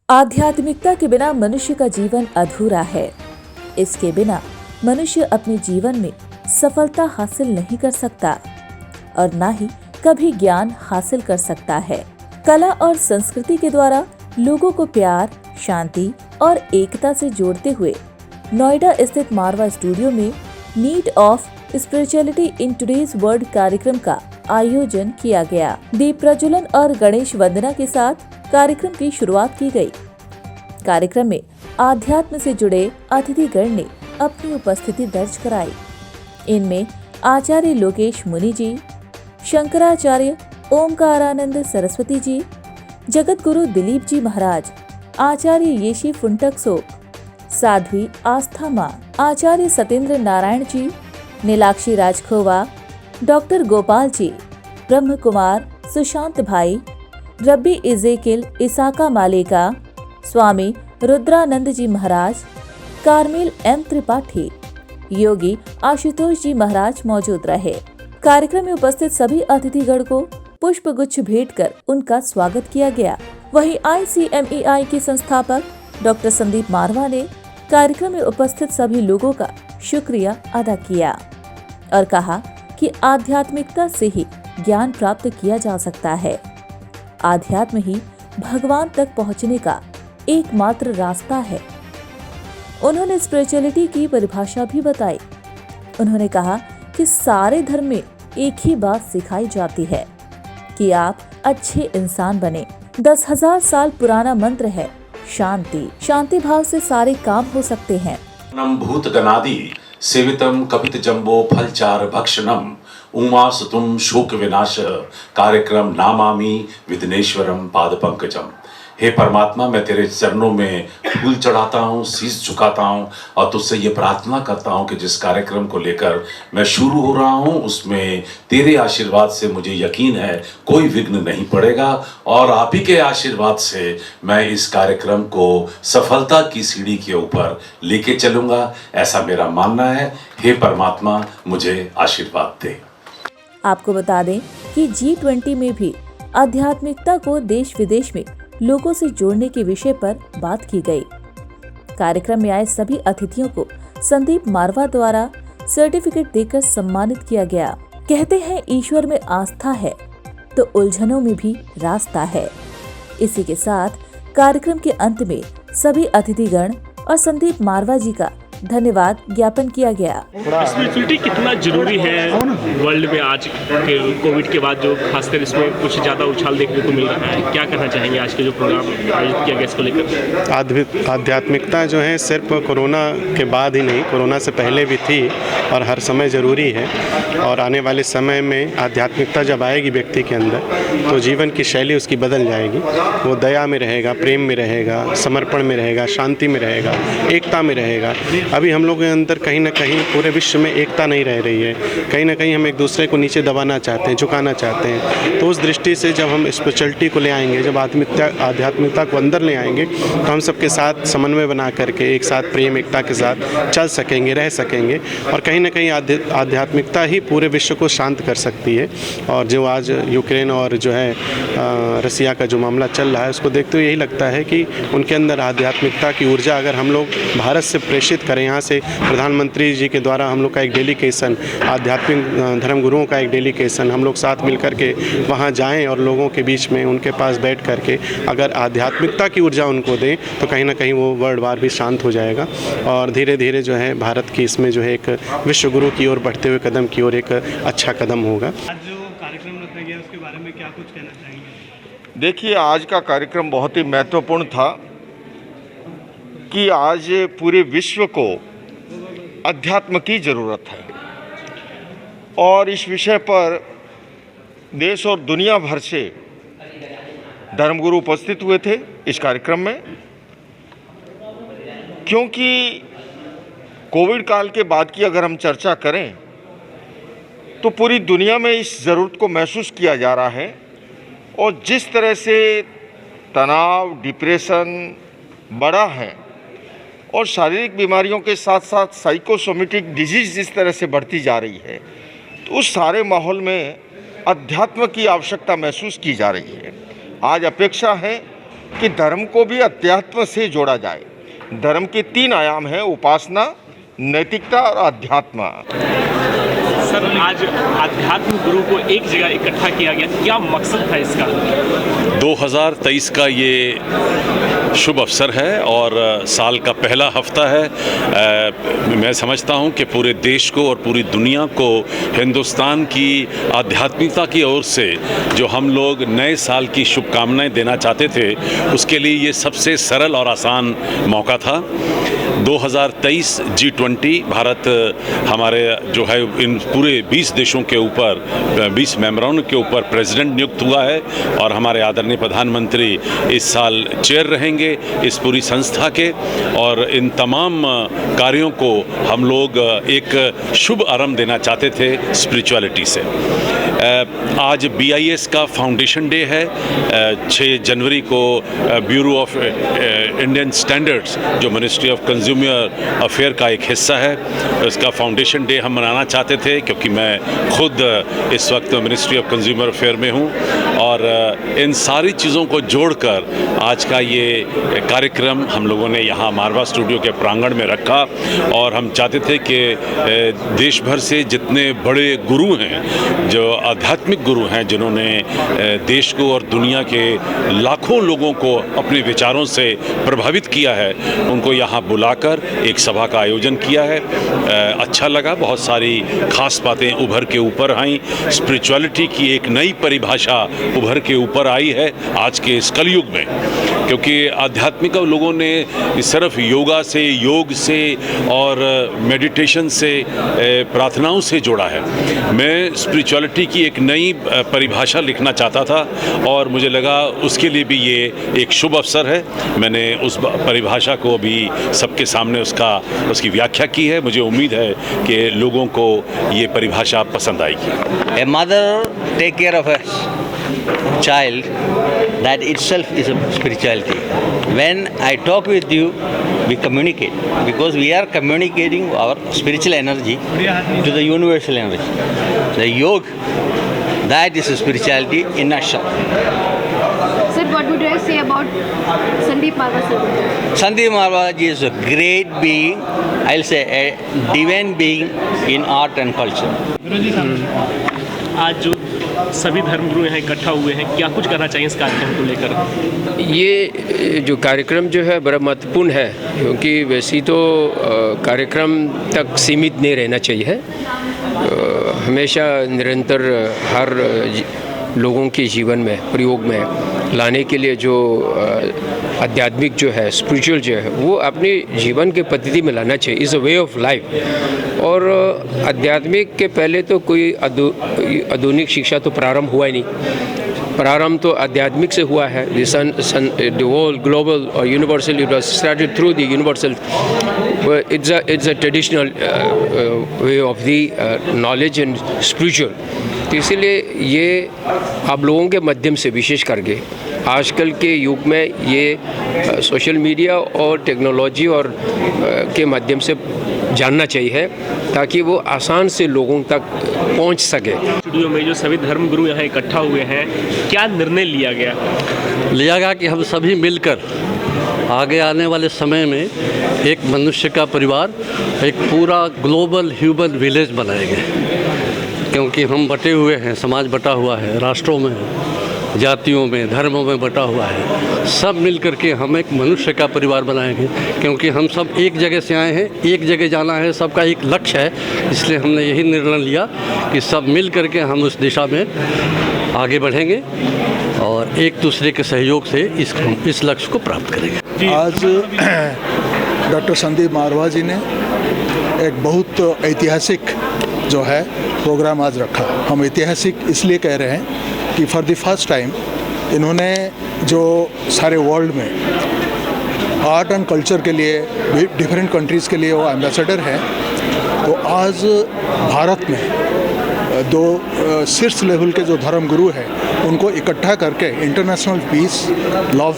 आध्यात्मिकता के बिना मनुष्य का जीवन अधूरा है। इसके बिना मनुष्य अपने जीवन में सफलता हासिल नहीं कर सकता और न ही कभी ज्ञान हासिल कर सकता है। कला और संस्कृति के द्वारा लोगों को प्यार, शांति और एकता से जोड़ते हुए नोएडा स्थित मारवा स्टूडियो में need of spirituality in today's world कार्यक्रम का आयोजन किया गया। दीप प्रज्वलन और गणेश वंदना के साथ कार्यक्रम की शुरुआत की गई। कार्यक्रम में आध्यात्म से जुड़े अतिथिगण ने अपनी उपस्थिति दर्ज कराई। इनमें आचार्य लोकेश मुनि जी, शंकराचार्य ओमकारानंद सरस्वती जी, जगत गुरु दिलीप जी महाराज, आचार्य येशी फुंटकसो, साध्वी आस्था माँ, आचार्य सत्येंद्र नारायण जी, नीलाक्षी राजखोवा, डॉक्टर गोपाल जी, ब्रह्म कुमार, सुशांत भाई, रब्बी इजेकिल इसाका मालेका, स्वामी रुद्रानंद जी महाराज, कार्मेल एम त्रिपाठी, योगी आशुतोष जी महाराज मौजूद रहे। कार्यक्रम में उपस्थित सभी अतिथिगण को पुष्प गुच्छ भेंट कर उनका स्वागत किया गया। वहीं ICMEI के संस्थापक डॉक्टर संदीप मारवा ने कार्यक्रम में उपस्थित सभी लोगों का शुक्रिया अदा किया और कहा कि आध्यात्मिकता से ही ज्ञान प्राप्त किया जा सकता है। आध्यात्म ही भगवान तक पहुंचने का एकमात्र रास्ता है। उन्होंने स्पिरिचुअलिटी की परिभाषा भी बताई। उन्होंने कहा कि सारे धर्म में एक ही बात सिखाई जाती है कि आप अच्छे इंसान बने। 10,000 साल पुराना मंत्र है शांति। शांति भाव से सारे काम हो सकते हैं। नम भूत गणादि सेवितम कपित जम्बो फलचार भक्षणम उमा सुतुम शोक विनाश कार्यक्रम नामामि विघ्नेश्वरम पाद पंकजम। हे परमात्मा, मैं तेरे चरणों में फूल चढ़ाता हूँ, शीश झुकाता हूँ और तुझसे ये प्रार्थना करता हूँ कि जिस कार्यक्रम को लेकर मैं शुरू हो रहा हूँ उसमें तेरे आशीर्वाद से मुझे यकीन है कोई विघ्न नहीं पड़ेगा और आप ही के आशीर्वाद से मैं इस कार्यक्रम को सफलता की सीढ़ी के ऊपर लेके चलूंगा, ऐसा मेरा मानना है। हे परमात्मा, मुझे आशीर्वाद दे। आपको बता दें कि G20 में भी आध्यात्मिकता को देश विदेश में लोगों से जोड़ने के विषय पर बात की गई। कार्यक्रम में आए सभी अतिथियों को संदीप मारवा द्वारा सर्टिफिकेट देकर सम्मानित किया गया। कहते हैं ईश्वर में आस्था है तो उलझनों में भी रास्ता है। इसी के साथ कार्यक्रम के अंत में सभी अतिथिगण और संदीप मारवा जी का धन्यवाद ज्ञापन किया गया। स्पिरिचुअलिटी कितना जरूरी है वर्ल्ड में आज के कोविड के बाद, जो खासकर इसमें कुछ ज़्यादा उछाल देखने को मिल रहा है, क्या कहना चाहेंगे आज के जो प्रोग्राम आयोजित किया गया इसको लेकर? आध्यात्मिकता जो है सिर्फ कोरोना के बाद ही नहीं, कोरोना से पहले भी थी और हर समय ज़रूरी है। और आने वाले समय में आध्यात्मिकता जब आएगी व्यक्ति के अंदर तो जीवन की शैली उसकी बदल जाएगी। वो दया में रहेगा, प्रेम में रहेगा, समर्पण में रहेगा, शांति में रहेगा, एकता में रहेगा। अभी हम लोगों के अंदर कहीं ना कहीं पूरे विश्व में एकता नहीं रह रही है। कहीं ना कहीं हम एक दूसरे को नीचे दबाना चाहते हैं, झुकाना चाहते हैं। तो उस दृष्टि से जब हम स्पिरिचुअलिटी को ले आएंगे, जब आध्यात्मिकता को अंदर ले आएंगे तो हम सबके साथ समन्वय बना करके एक साथ प्रेम एकता के साथ चल सकेंगे, रह सकेंगे। और कहीं ना कहीं आध्यात्मिकता ही पूरे विश्व को शांत कर सकती है। और जो आज यूक्रेन और जो है रसिया का जो मामला चल रहा है उसको देखते हुए यही लगता है कि उनके अंदर आध्यात्मिकता की ऊर्जा अगर हम लोग भारत से प्रेषित करें, यहाँ से प्रधानमंत्री जी के द्वारा हम लोग का एक डेलीकेशन, आध्यात्मिक धर्म गुरुओं का एक डेलीकेशन, हम लोग साथ मिल कर के वहाँ जाएं और लोगों के बीच में उनके पास बैठ कर के अगर आध्यात्मिकता की ऊर्जा उनको दें तो कहीं ना कहीं वो वर्ल्ड वार भी शांत हो जाएगा। और धीरे धीरे जो है भारत की इसमें जो है एक विश्व गुरु की ओर बढ़ते हुए कदम की ओर एक अच्छा कदम होगा। आज जो कार्यक्रम रखा गया उसके बारे में क्या कुछ कहना चाहेंगे? देखिए, आज का कार्यक्रम बहुत ही महत्वपूर्ण था कि आज पूरे विश्व को अध्यात्म की ज़रूरत है और इस विषय पर देश और दुनिया भर से धर्मगुरु उपस्थित हुए थे इस कार्यक्रम में। क्योंकि कोविड काल के बाद की अगर हम चर्चा करें तो पूरी दुनिया में इस ज़रूरत को महसूस किया जा रहा है और जिस तरह से तनाव, डिप्रेशन बढ़ा है और शारीरिक बीमारियों के साथ साथ साइकोसोमेटिक डिजीज़ जिस तरह से बढ़ती जा रही है, तो उस सारे माहौल में अध्यात्म की आवश्यकता महसूस की जा रही है। आज अपेक्षा है कि धर्म को भी अध्यात्म से जोड़ा जाए। धर्म के 3 आयाम हैं, उपासना, नैतिकता और अध्यात्म। सर, आज आध्यात्म गुरु को एक जगह इकट्ठा किया गया, क्या मकसद था इसका? 2023 का ये शुभ अवसर है और साल का पहला हफ्ता है। मैं समझता हूँ कि पूरे देश को और पूरी दुनिया को हिंदुस्तान की आध्यात्मिकता की ओर से जो हम लोग नए साल की शुभकामनाएं देना चाहते थे, उसके लिए ये सबसे सरल और आसान मौका था। 2023 G20 भारत हमारे जो है इन पूरे 20 देशों के ऊपर 20 मेंबरों के ऊपर प्रेसिडेंट नियुक्त हुआ है और हमारे आदरणीय प्रधानमंत्री इस साल चेयर रहेंगे इस पूरी संस्था के। और इन तमाम कार्यों को हम लोग एक शुभ आरंभ देना चाहते थे स्पिरिचुअलिटी से। आज BIS का फाउंडेशन डे है। 6 जनवरी को ब्यूरो ऑफ इंडियन स्टैंडर्ड्स जो मिनिस्ट्री ऑफ कंज्यूमर अफेयर का एक हिस्सा है, इसका फाउंडेशन डे हम मनाना चाहते थे क्योंकि मैं खुद इस वक्त मिनिस्ट्री ऑफ कंज्यूमर अफेयर में हूँ। और इन सारी चीज़ों को जोड़कर आज का ये कार्यक्रम हम लोगों ने यहाँ मारवा स्टूडियो के प्रांगण में रखा और हम चाहते थे कि देश भर से जितने बड़े गुरु हैं, जो आध्यात्मिक गुरु हैं, जिन्होंने देश को और दुनिया के लाखों लोगों को अपने विचारों से प्रभावित किया है, उनको यहाँ बुलाकर एक सभा का आयोजन किया है। अच्छा लगा, बहुत सारी खास बातें उभर के ऊपर आई। स्पिरिचुअलिटी की एक नई परिभाषा उभर के ऊपर आई है आज के इस कलयुग में, क्योंकि आध्यात्मिक लोगों ने सिर्फ योगा से, योग से और मेडिटेशन से, प्रार्थनाओं से जोड़ा है। मैं स्पिरिचुअलिटी की एक नई परिभाषा लिखना चाहता था और मुझे लगा उसके लिए भी ये एक शुभ अवसर है। मैंने उस परिभाषा को अभी सबके सामने उसकी व्याख्या की है। मुझे उम्मीद है कि लोगों को ये परिभाषा पसंद आएगी। A mother take care of a child, that itself is a spirituality. When I talk with you, we communicate because we are communicating our spiritual energy to the universal energy. The yoga, that is a spirituality in a nutshell. Sir, what would you say about Sandeep Marwa sir? Sandeep Marwa ji is a great being, I'll say a divine being in art and culture. आज जो सभी धर्मगुरु यहाँ इकट्ठा हुए हैं, क्या कुछ करना चाहिए इस कार्यक्रम को लेकर? ये जो कार्यक्रम जो है बड़ा महत्वपूर्ण है, क्योंकि वैसे तो कार्यक्रम तक सीमित नहीं रहना चाहिए। हमेशा निरंतर हर लोगों के जीवन में प्रयोग में लाने के लिए जो आध्यात्मिक जो है, स्पिरिचुअल जो है, वो अपने जीवन के पद्धति में लाना चाहिए। Is a way of life. और आध्यात्मिक के पहले तो कोई आधुनिक शिक्षा तो प्रारंभ हुआ ही नहीं। प्रारंभ तो आध्यात्मिक से हुआ है। द होल ग्लोबल और universal it was started through the universal. It's a traditional way of the knowledge and spiritual. तो इसीलिए ये आप लोगों के माध्यम से विशेष करके आजकल के युग में ये सोशल मीडिया और टेक्नोलॉजी और के माध्यम से जानना चाहिए ताकि वो आसान से लोगों तक पहुंच सके। स्टूडियो में जो सभी धर्मगुरु यहाँ इकट्ठा हुए हैं, क्या निर्णय लिया गया कि हम सभी मिलकर आगे आने वाले समय में एक मनुष्य का परिवार, एक पूरा ग्लोबल ह्यूमन विलेज बनाएंगे। क्योंकि हम बटे हुए हैं, समाज बटा हुआ है, राष्ट्रों में, जातियों में, धर्मों में बटा हुआ है। सब मिल करके हम एक मनुष्य का परिवार बनाएंगे, क्योंकि हम सब एक जगह से आए हैं, एक जगह जाना है, सबका एक लक्ष्य है। इसलिए हमने यही निर्णय लिया कि सब मिल करके हम उस दिशा में आगे बढ़ेंगे और एक दूसरे के सहयोग से इस लक्ष्य को प्राप्त करेंगे। आज डॉक्टर संदीप मारवा जी ने एक बहुत ऐतिहासिक जो है प्रोग्राम आज रखा। हम ऐतिहासिक इसलिए कह रहे हैं कि फॉर द फर्स्ट टाइम इन्होंने जो सारे वर्ल्ड में आर्ट एंड कल्चर के लिए डिफरेंट कंट्रीज़ के लिए वो एम्बेसडर हैं, तो आज भारत में 2 शीर्ष लेवल के जो धर्मगुरु हैं उनको इकट्ठा करके इंटरनेशनल पीस, लव,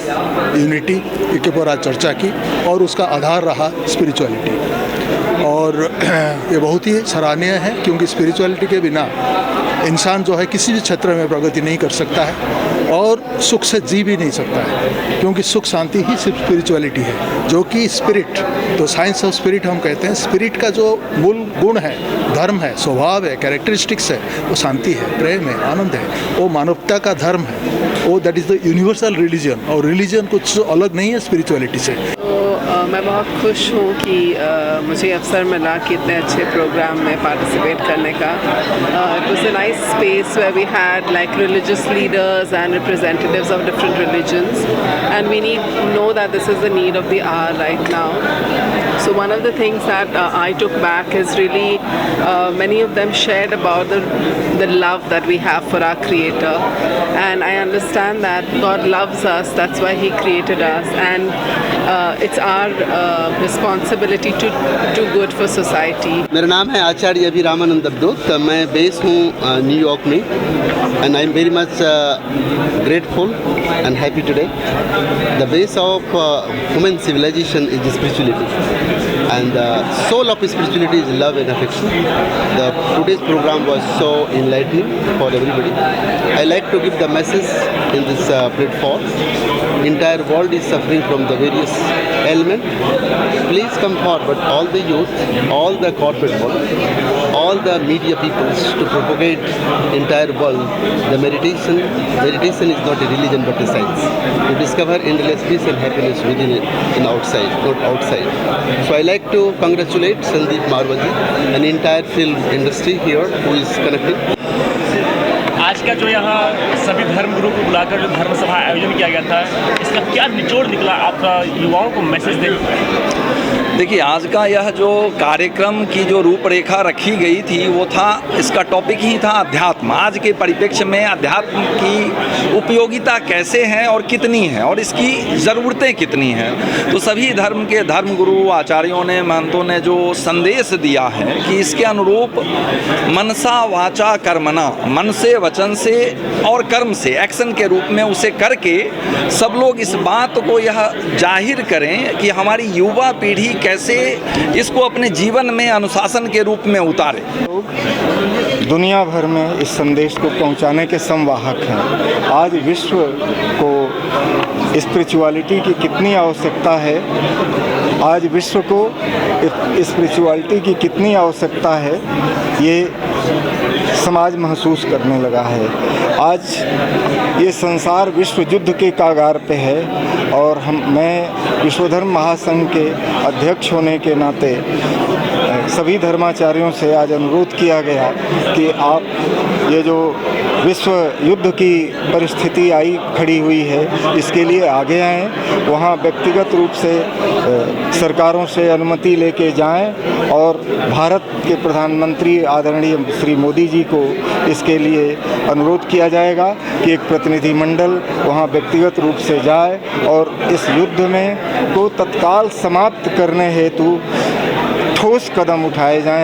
यूनिटी के ऊपर आज चर्चा की और उसका आधार रहा स्पिरिचुअलिटी। और ये बहुत ही सराहनीय है, क्योंकि स्पिरिचुअलिटी के बिना इंसान जो है किसी भी क्षेत्र में प्रगति नहीं कर सकता है और सुख से जी भी नहीं सकता है, क्योंकि सुख शांति ही सिर्फ स्पिरिचुअलिटी है, जो कि स्पिरिट, तो साइंस ऑफ स्पिरिट हम कहते हैं। स्पिरिट का जो मूल गुण है, धर्म है, स्वभाव है, कैरेक्टरिस्टिक्स है, वो शांति है, प्रेम है, आनंद है, वो मानवता का धर्म है, वो that is the universal religion. और रिलीजन कुछ अलग नहीं है स्पिरिचुअलिटी से। मैं बहुत खुश हूँ कि मुझे अवसर मिला कि इतने अच्छे प्रोग्राम में पार्टिसिपेट करने का। It was a nice space where we had like religious leaders and representatives of different religions and we need know that this is the need of the hour right now. So one of the things that I took back is really many of them shared about the love that we have for our Creator, and I understand that God loves us. That's why He created us, and it's our responsibility to do good for society. मेरा नाम है आचार्य अभिरामानंद अब्दुत. मैं base हूँ New York में, and I'm very much grateful and happy today. The base of human civilization is spirituality. And the soul of spirituality is love and affection. Today's program was so enlightening for everybody. I like to give the message in this platform. Entire world is suffering from the various ailments. Please come forward, all the youth, all the corporate world, all the media peoples, to propagate entire world the meditation. Meditation is not a religion but a science. To discover endless peace and happiness within it and outside, not outside. So I like to congratulate Sandeep Marwaji and entire film industry here who is connected. आज का जो यहाँ सभी धर्म गुरु को बुलाकर जो धर्म सभा आयोजन किया गया था, इसका क्या निचोड़ निकला, आप युवाओं को मैसेज दें? देखिए, आज का यह जो कार्यक्रम की जो रूपरेखा रखी गई थी वो था, इसका टॉपिक ही था अध्यात्म। आज के परिप्रेक्ष्य में अध्यात्म की उपयोगिता कैसे है और कितनी है और इसकी ज़रूरतें कितनी हैं। तो सभी धर्म के धर्म गुरु आचार्यों ने, महंतों ने जो संदेश दिया है कि इसके अनुरूप मनसा वाचा कर्मणा, मन से, वचन से और कर्म से, एक्शन के रूप में उसे करके सब लोग इस बात को यह जाहिर करें कि हमारी युवा पीढ़ी कैसे इसको अपने जीवन में अनुशासन के रूप में उतारे। दुनिया भर में इस संदेश को पहुंचाने के संवाहक हैं। आज विश्व को स्पिरिचुअलिटी की कितनी आवश्यकता है, आज विश्व को स्पिरिचुअलिटी की कितनी आवश्यकता है, ये समाज महसूस करने लगा है। आज ये संसार विश्व युद्ध के कागार पे है और मैं विश्वधर्म महासंघ के अध्यक्ष होने के नाते सभी धर्माचार्यों से आज अनुरोध किया गया कि आप ये जो विश्व युद्ध की परिस्थिति आई खड़ी हुई है, इसके लिए आगे आएँ, वहाँ व्यक्तिगत रूप से सरकारों से अनुमति लेके जाएं और भारत के प्रधानमंत्री आदरणीय श्री मोदी जी को इसके लिए अनुरोध किया जाएगा कि एक प्रतिनिधिमंडल वहाँ व्यक्तिगत रूप से जाए और इस युद्ध में को तत्काल समाप्त करने हेतु ठोस कदम उठाए जाएं,